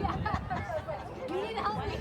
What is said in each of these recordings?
You need help me.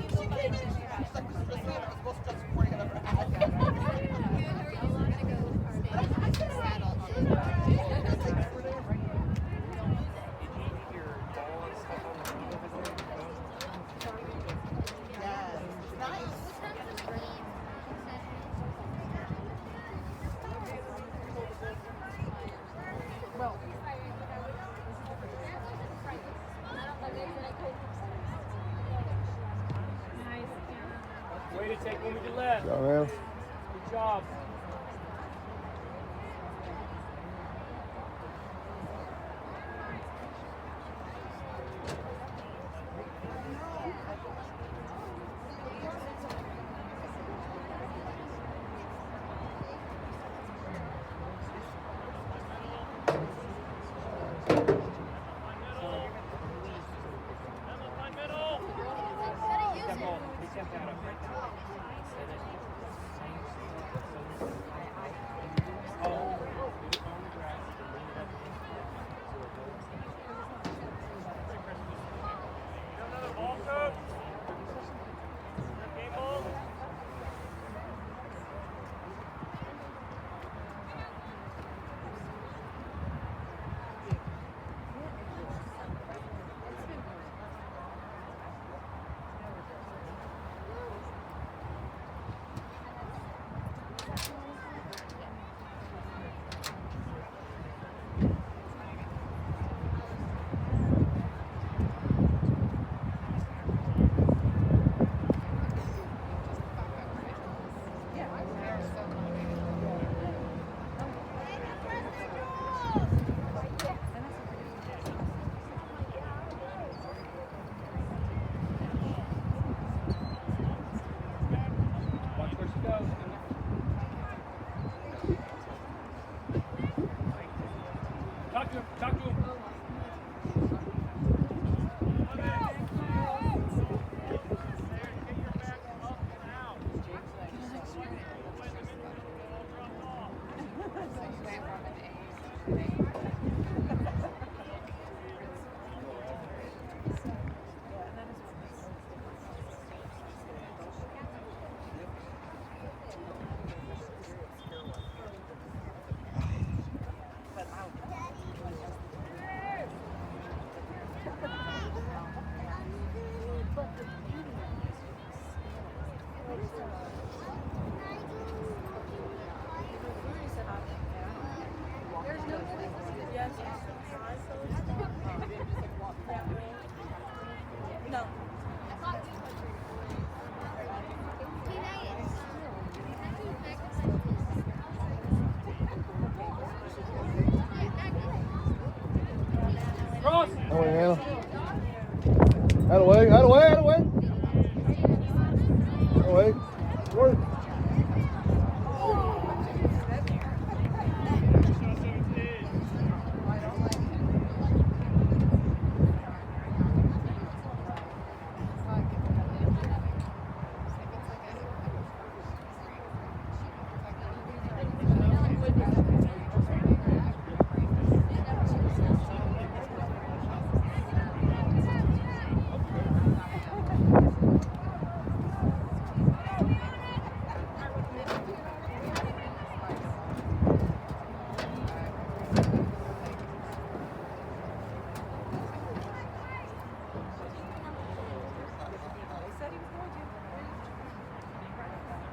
Way to take one with your left. Go, man. Good job. Watch where she goes. Talk to him. Talk to him. Cross. That way, Hannah. Out of the way, out of the way, out of the way. Out of the way. Work.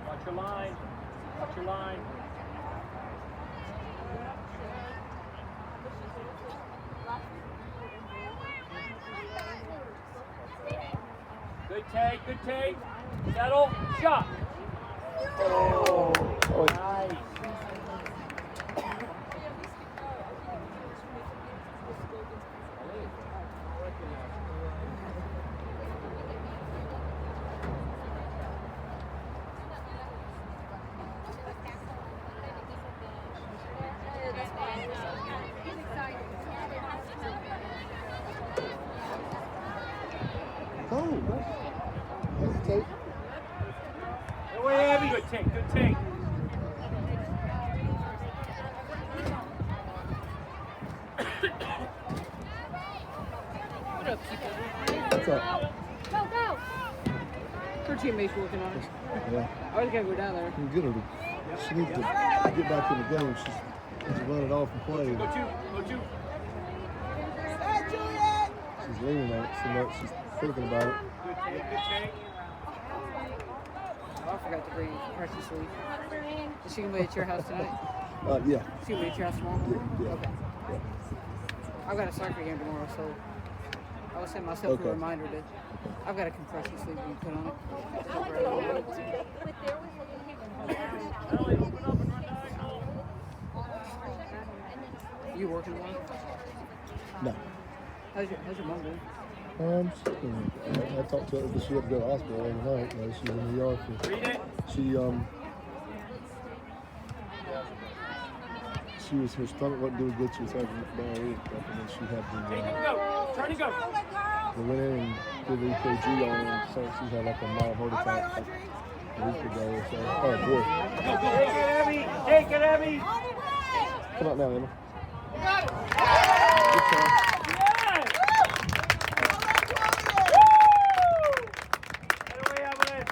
Watch your line. Watch your line. Good take, good take. Settle, shot. Oh, nice. Oh, hesitate. Go away, Abby. Good take, good take. What up, people? up? Her teammates working on it. Yeah. I was gonna go down there. You get her to, she needs to get back in the game. She's running off and playing. Go two. Go two. She's leaning on it so much. She's thinking about it. Good take. Good take. Oh, I forgot to bring precious sleep. Is she gonna be at your house tonight? Yeah. She gonna be at your house tomorrow? Yeah. Okay. I've got a soccer game tomorrow, so I will send myself a reminder that I've got a compression sleeve you put on it. You working tomorrow? No. How's your mom doing? I talked to her because she had to go to the hospital overnight. She was in the ER. Her stomach wasn't doing good. She was having diarrhea and stuff, and then she had Take the. it. Go. Turn and go. They went in and did the EKG on her, and so she had like a mild heart attack like a week ago or so. Oh boy! Take it, Abby. Take it, Abby. Come out now, Emma. Yes. Get away, Evelyn.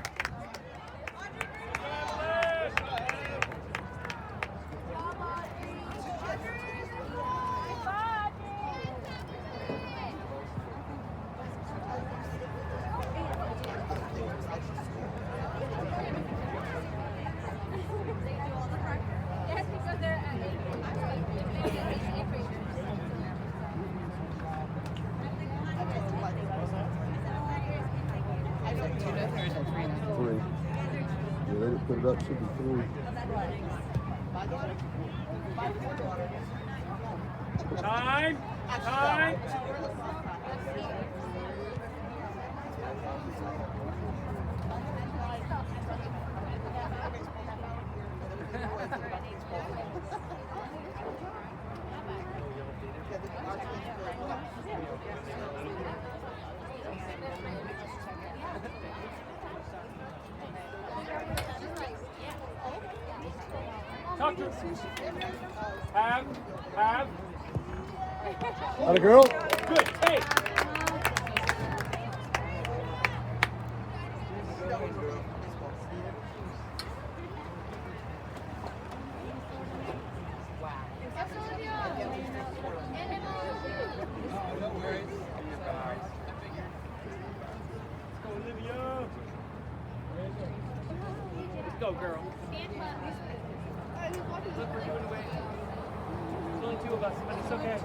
Three. Yeah, they didn't put it up. Should be three. Time. Time. Talk to her. Have. Atta girl. Good. Take. Let's go, girl. Look, we're doing away. There's only two of us, but it's okay.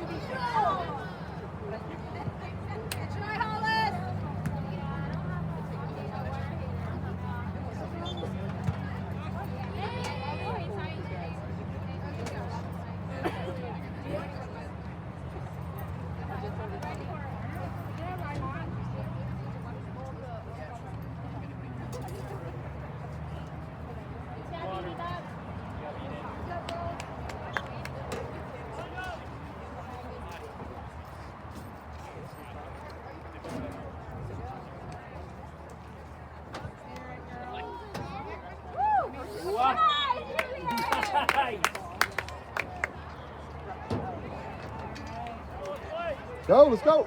What? Nice. Go, let's go.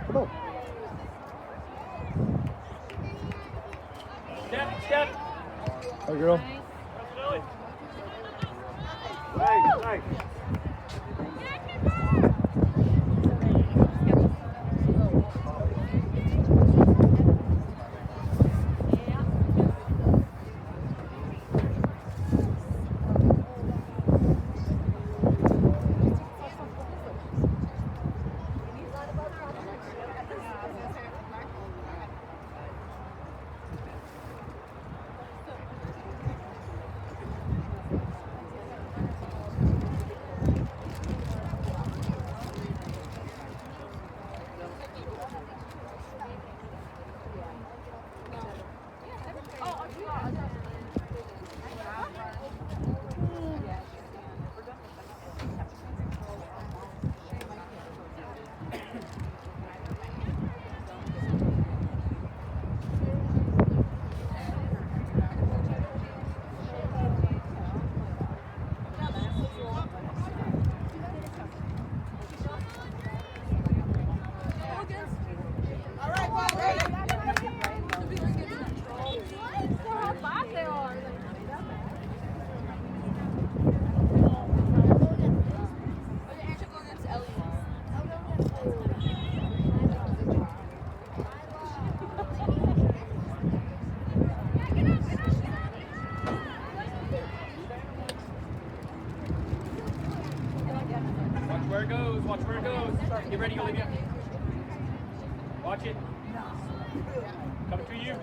Come on. Step. Hey, girl. Nice. Get ready, Olivia. Watch it. Coming to you.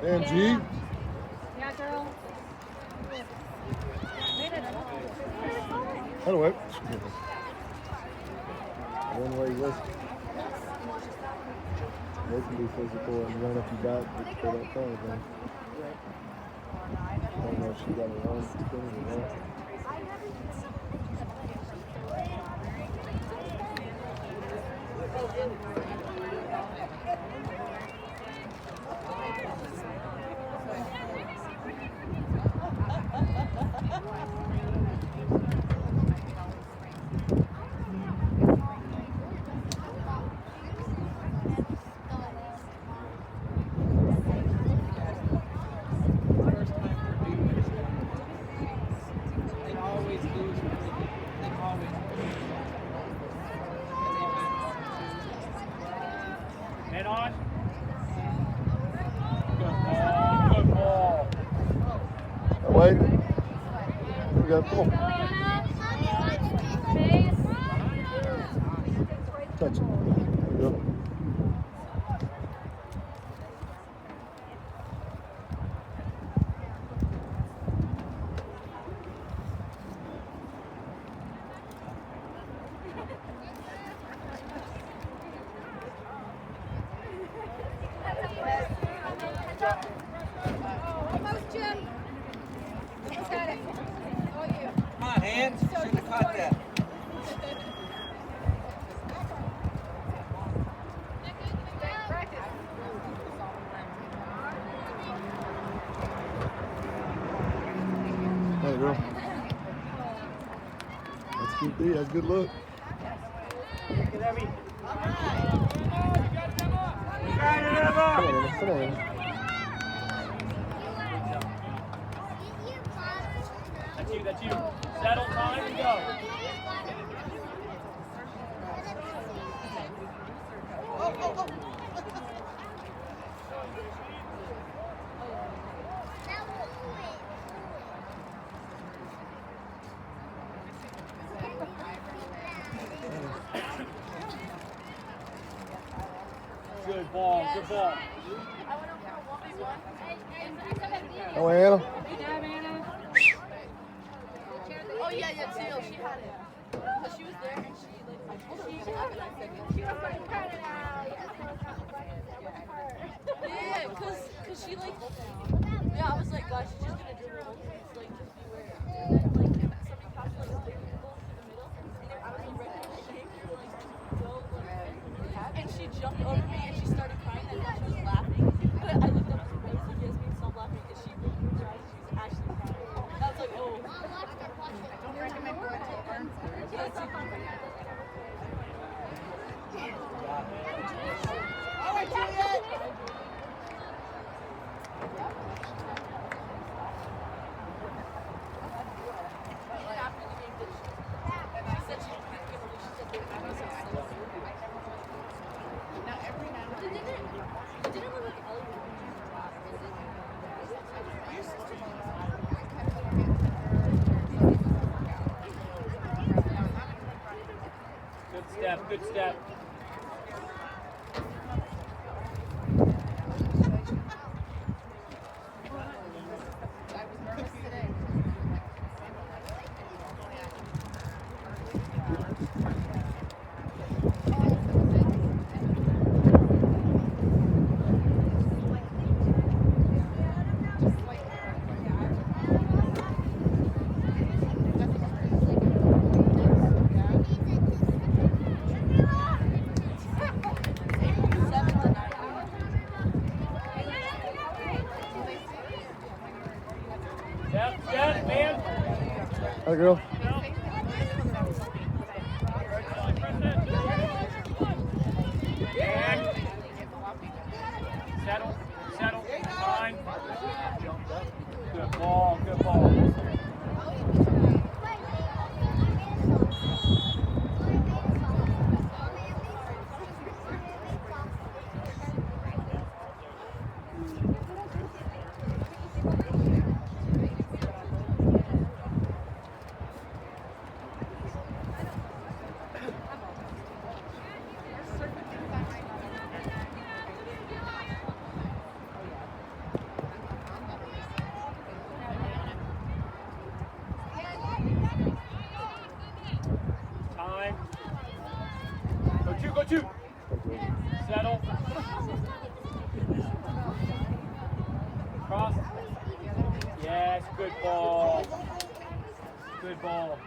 Damn, G. Yeah, girl. That'll work. One way was. They can be physical and run up your back for that kind of thing. I don't know if she got her own thing or not. Head on. Good ball. That way. We got pull. Touch it. There you go. Almost, Jim. Almost had it. Oh, you. Come on, hands. Should have caught that. Hey, girl. That's good D. That's a good look. Get heavy. Come on, Emma. Come on, Emma. That's you, that's you. Settle time and go. Good ball, good ball. That way, Anna. Oh yeah, Teal, she had it. But she was there and she yeah, cause she like, yeah, I was like, gosh, she's just gonna dribble. It's like, just beware. And then like, somebody passed like 3 people in the middle, and I was like, ready to shake, and she jumped over me and she started crying. I thought she was laughing, but I looked up and I was like, Yasmin, stop laughing, because she moved her eyes. She was actually crying. I was like, oh. Don't recommend going to a burn. That's so funny. All right, Juliet. After the game, she said she can't give a she said they were so slow. Now, every now and It didn't look like Ellie was Good step, good step. I was nervous today. Step, man. Hey, girl. And settle, settle, time. Good ball, good ball. go two. Settle. Cross. Yes, good ball. Good ball.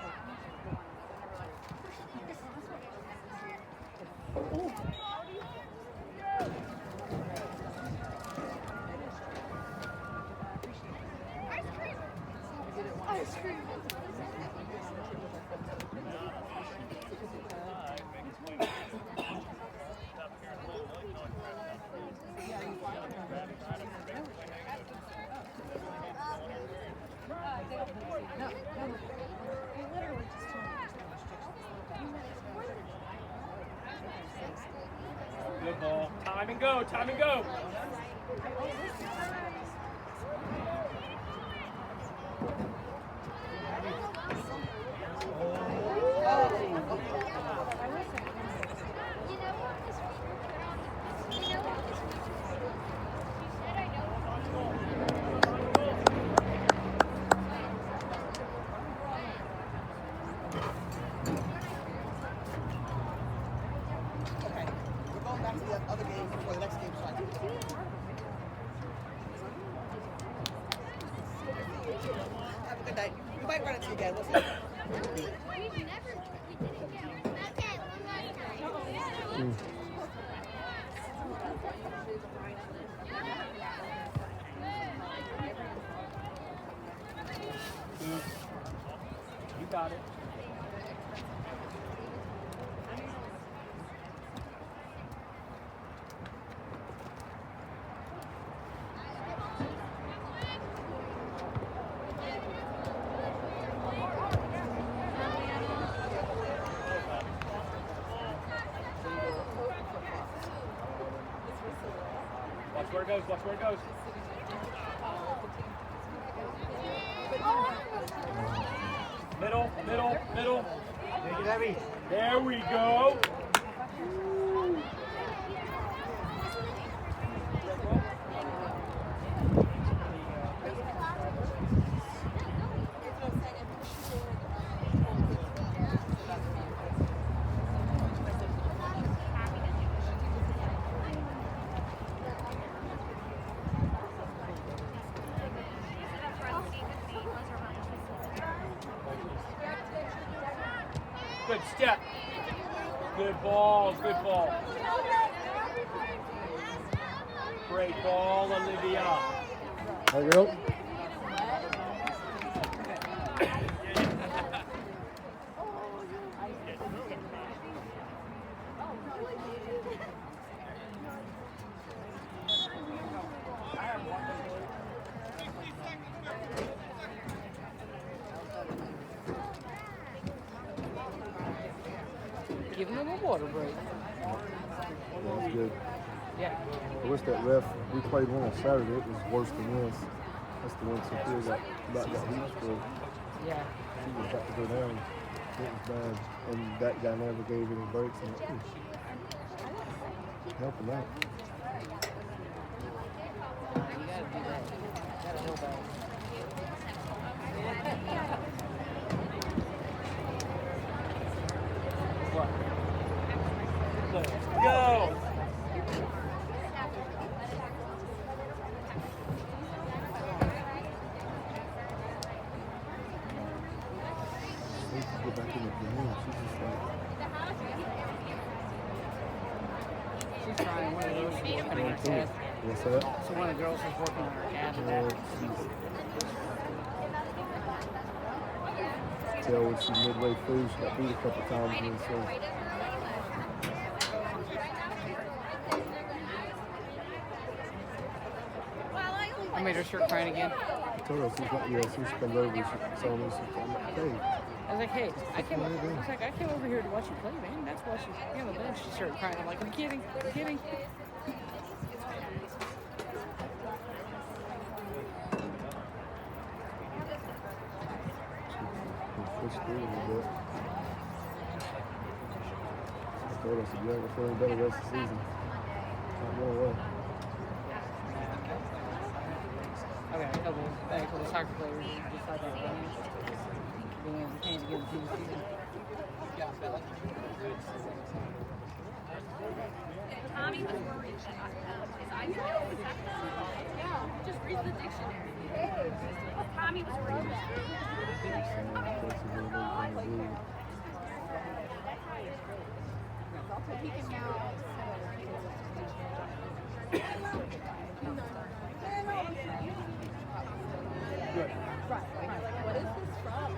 Good ball. Time and go. Time and go. Okay, we're going back to the other game before the next game starts. Have a good night. We might run into you again. Listen. You got it. Watch where it goes. Watch where it goes. Middle, middle, middle. Take it heavy. There we go. Good step. Good ball. Good ball. Great ball, Olivia. There you go. Giving them a water break. That's good. Yeah. I wish that ref, we played one on Saturday, it was worse than this. That's the one Sophia got heat for. Yeah. She was about to go down. It was bad. And that guy never gave any breaks. And help him out. You gotta do that. You gotta help out. What? Let's go. She needs to get back in the game. She's just like, She's trying. One of those is working on her calf. what's that? So one of the girls is working on her calf. Tell when she's midway through, she got beat a couple times. And so I made her start crying again. I told her, she's like, yeah, so she comes over, she saw me, she's like, hey, I was like, hey, I came over here to watch you play, man. That's why she's on the bench. She started crying. I'm like, I'm kidding. I'm kidding. she pushed through a little bit. I told her, I said, you're not going to feel any better the rest of the season. Not going away. I got a couple soccer players who just like that. They went to the chance to get the team season. Tommy was worried that his eyes were yeah, just read the dictionary. Tommy was worried. He can now. Good. What is this from?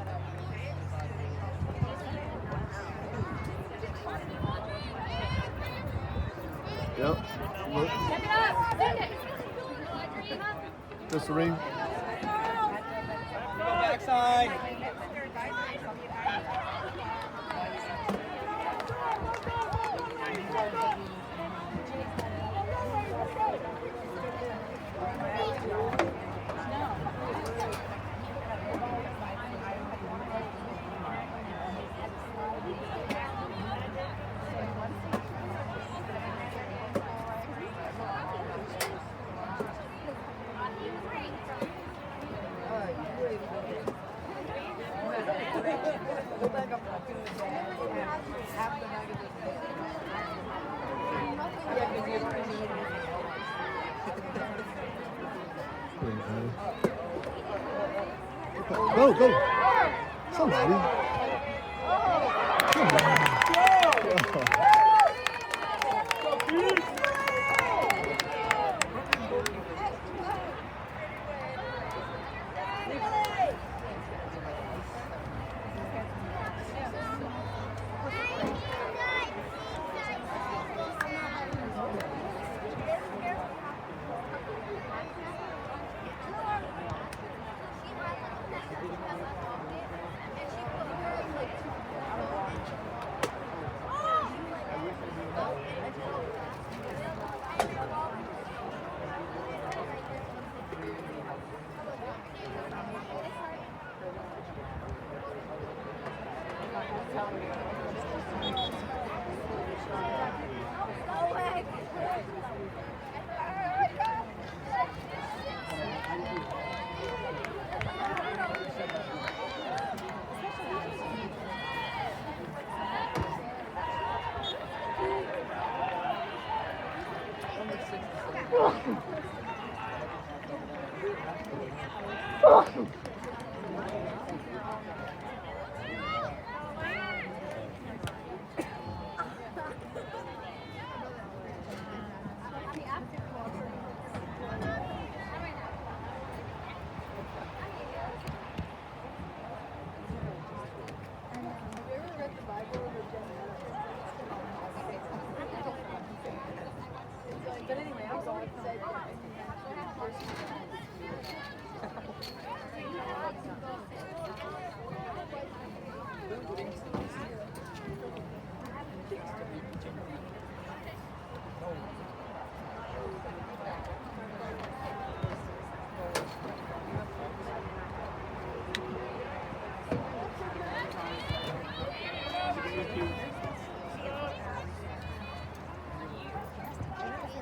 Yep. Look. Step it up! Send it! Mr. Reed. Go backside. Go, go. Somebody.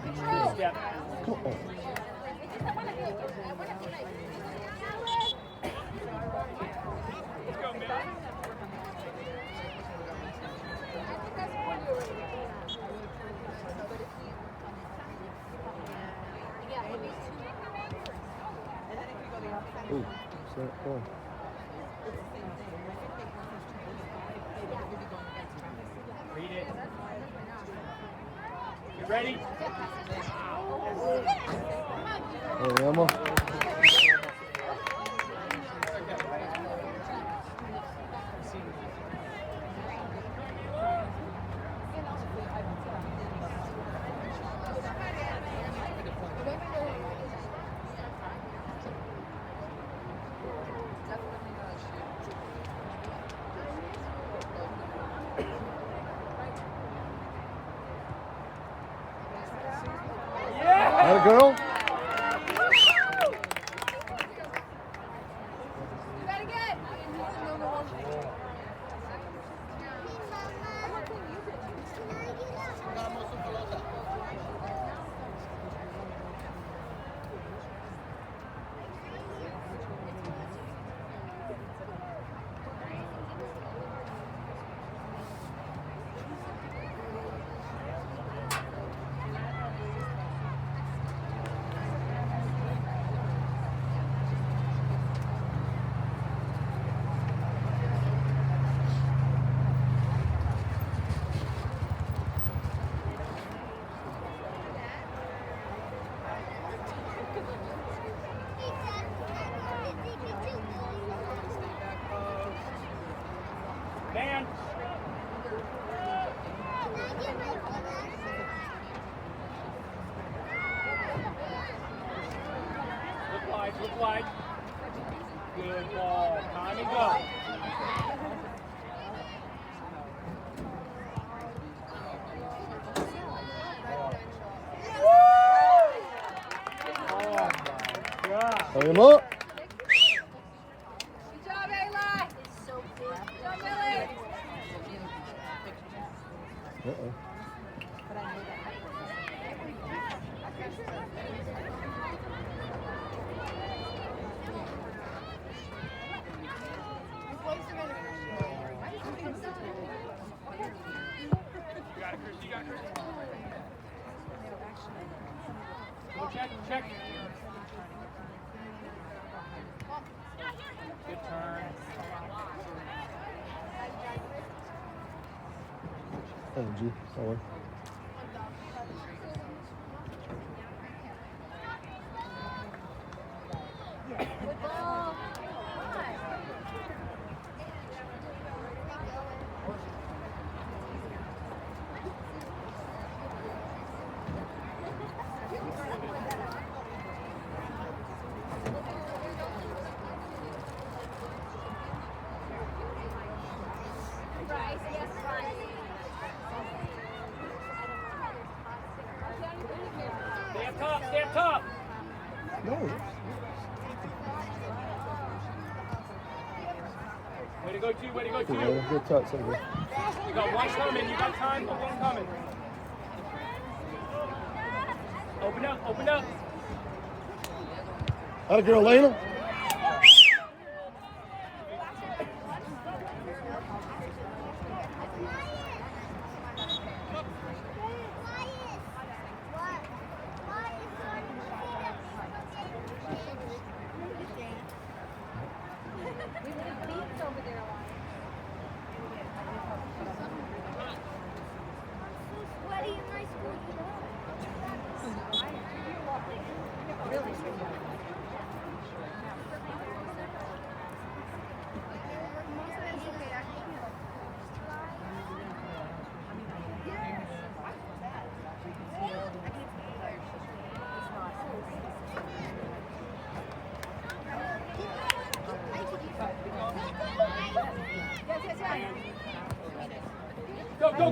Come on. Step. Come on. Let's go, man. Ooh, set ball. Read it. You ready? Hey, Emma. That a girl? Man. Look wide. Good ball. Time and go. Hurry him up. Good job, Ayla. Good job, Billy. Uh-oh. You got it, Chris. You got it, Chris. Go check. Good turn. Oh, G. Sorry. Good ball. Bryce, yes, Bryce. Stay up top. Stay up top. No. Way to go, two. Way to go, Good, two. man. Good touch, Silver. You got one coming. You got time, but one coming. Open up. Open up. Atta girl, Lena.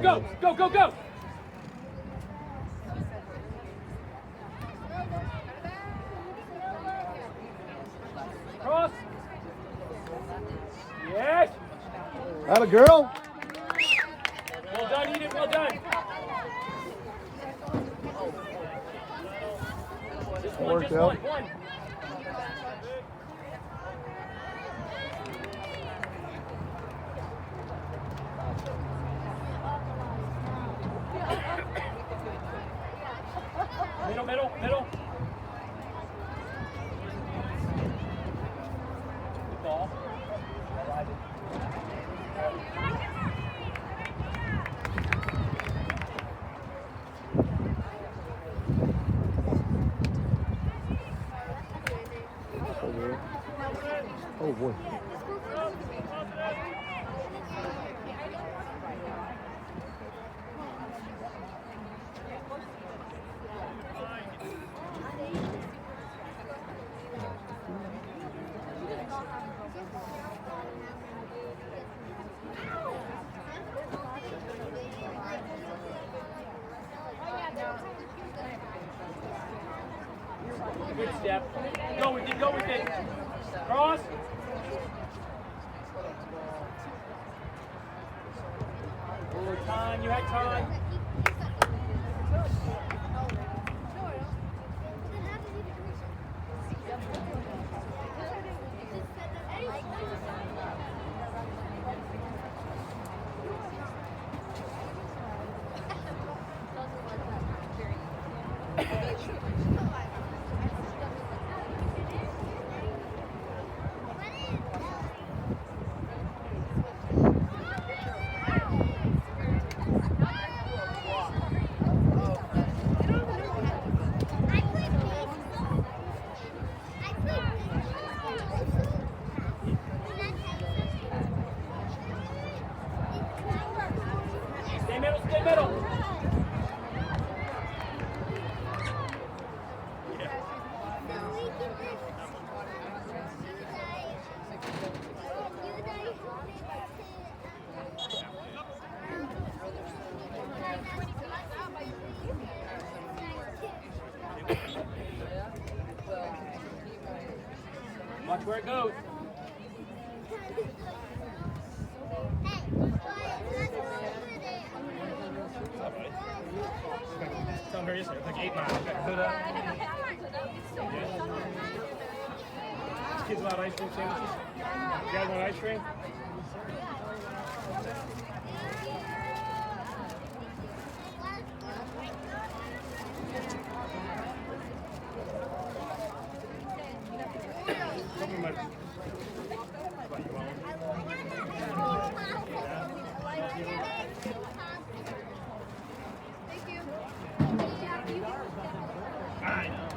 Go. Cross. Yes. Atta girl. Well done, Edith. Well done. Just one. Worked out. One. Middle. Good ball. Oh, boy. Good step. Go with it. Cross. Over time. You had time. Watch where it goes. It's on very easy. It's like 8 miles. Hood up. These kids want ice cream sandwiches? You guys want ice cream? Something like what you want? I know.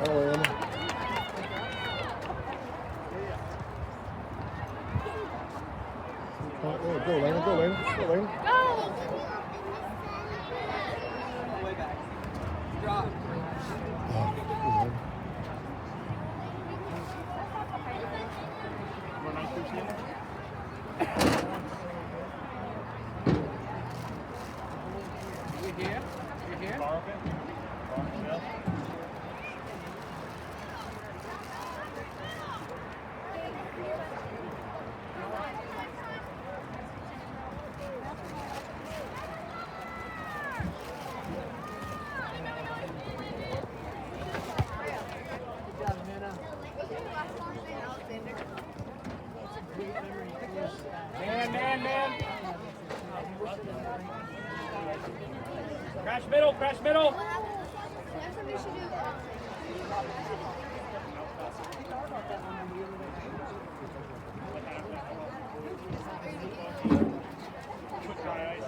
Oh, Anna. Go, Lana, go, Lana. Go, Lana. Way back. Drop. Want ice cream sandwich? You here? You here? Bar open? Bar Michelle? Man. Crash middle, crash middle. Next time you should do. Quick dry ice.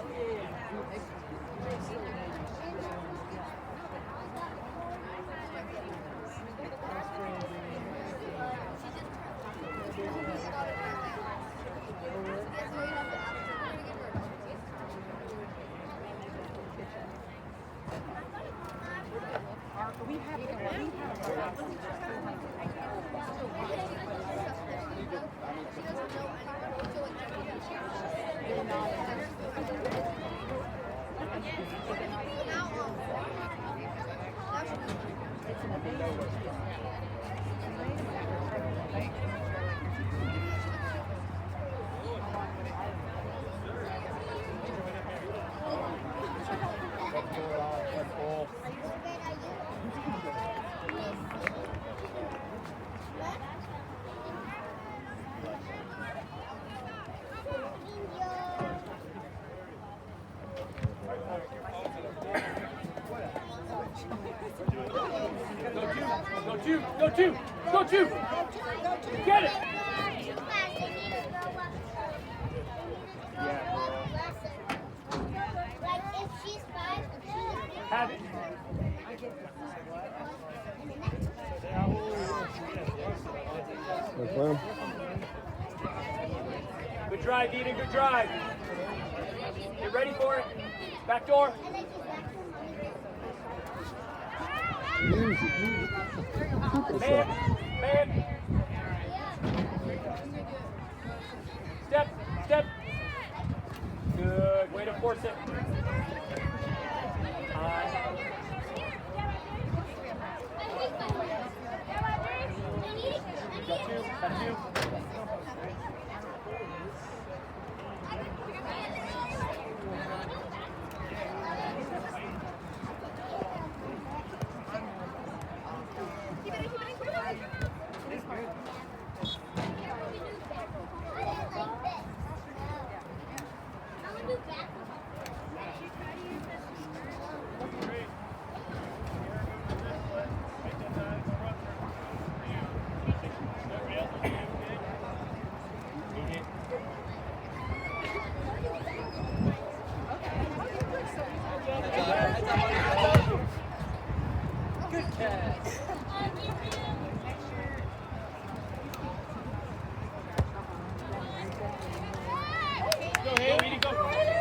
Go two. Get it. Have it. That's fine. Good drive, Eden. Good drive. Get ready for it. Back door. Use it. Man. Step. Good. Way to force it. Got two.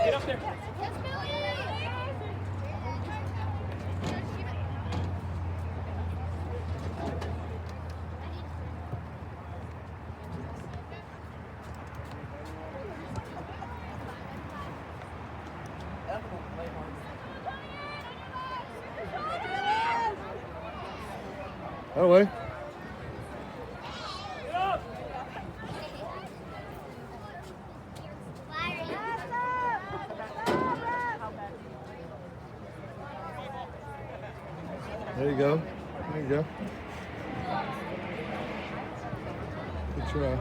Get up there. That way. There you go. There you go. Good try.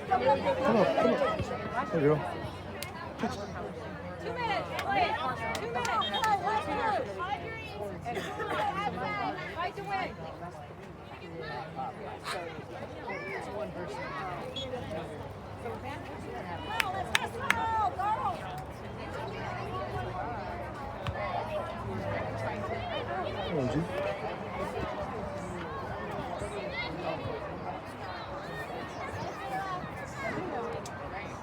Come on, come on. There you go. 2 minutes. Wait. 2 minutes. Fight to win. Come on, G.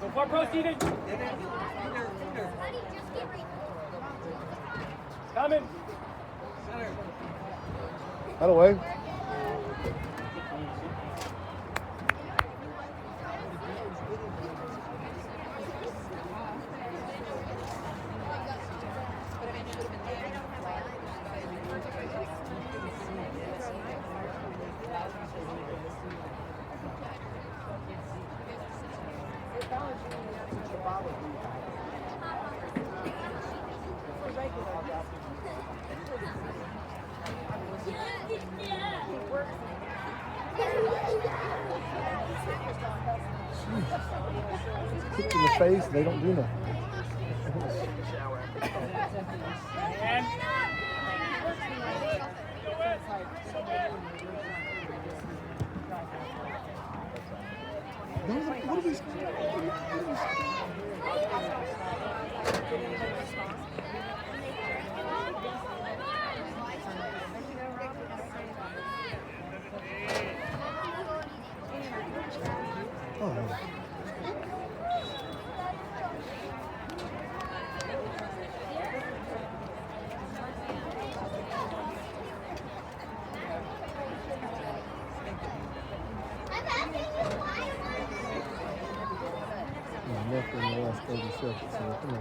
Go far post, Eden. Coming. Out of the way. Kicked in the face, they don't do nothing. And What are these? Oh. Nothing in the last 30 seconds, so come on.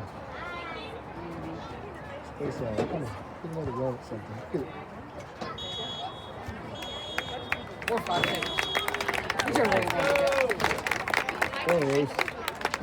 Stay solid, come on. Get another run at something. Get it. 4 or 5 seconds. These are really good. Go, Rose.